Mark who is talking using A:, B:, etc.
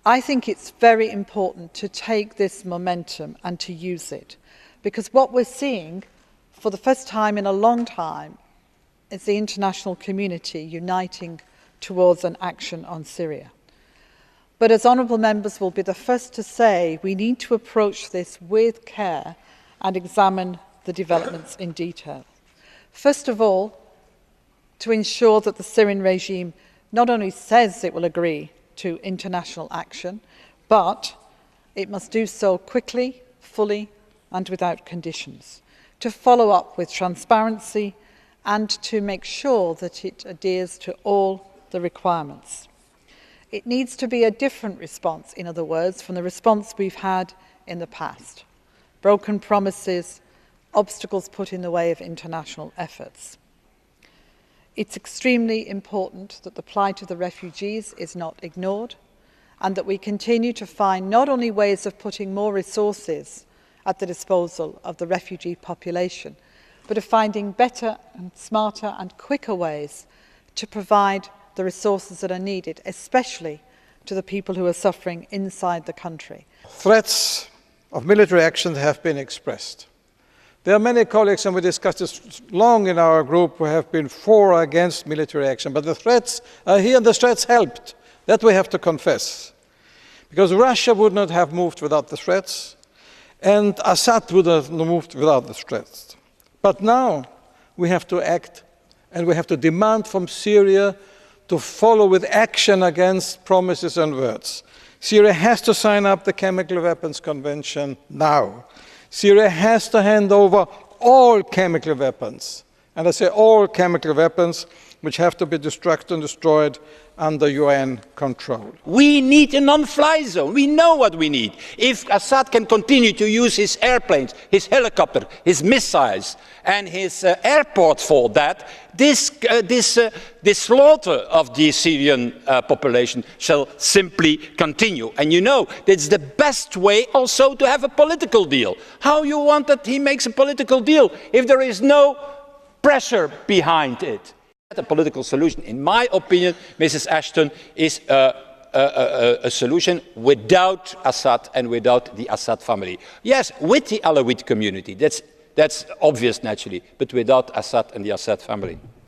A: I think it's very important to take this momentum and to use it, because what we're seeing for the first time in a long time is the international community uniting towards an action on Syria. But as honourable members will be the first to say, we need to approach this with care and examine the developments in detail. First of all, to ensure that the Syrian regime not only says it will agree to international action, but it must do so quickly, fully and without conditions, to follow up with transparency and to make sure that it adheres to all the requirements. It needs to be a different response, in other words, from the response we've had in the past. Broken promises, obstacles put in the way of international efforts. It's extremely important that the plight of the refugees is not ignored and that we continue to find not only ways of putting more resources at the disposal of the refugee population, but of finding better and smarter and quicker ways to provide the resources that are needed, especially to the people who are suffering inside the country.
B: Threats of military action have been expressed. There are many colleagues, and we discussed this long in our group, who have been for or against military action, but the threats are here and the threats helped. That we have to confess. Because Russia would not have moved without the threats, and Assad would have moved without the threats. But now we have to act, and we have to demand from Syria to follow with action against promises and words. Syria has to sign up the Chemical Weapons Convention now. Syria has to hand over all chemical weapons, and I say all chemical weapons, which have to be destructed and destroyed under UN control.
C: We need a non-fly zone. We know what we need. If Assad can continue to use his airplanes, his helicopters, his missiles and his airports for that, this slaughter of the Syrian population shall simply continue. And you know, that's the best way also to have a political deal. How you want that he makes a political deal if there is no pressure behind it? A political solution, in my opinion, Mrs. Ashton, is a solution without Assad and without the Assad family. Yes, with the Alawite community, that's obvious naturally, but without Assad and the Assad family.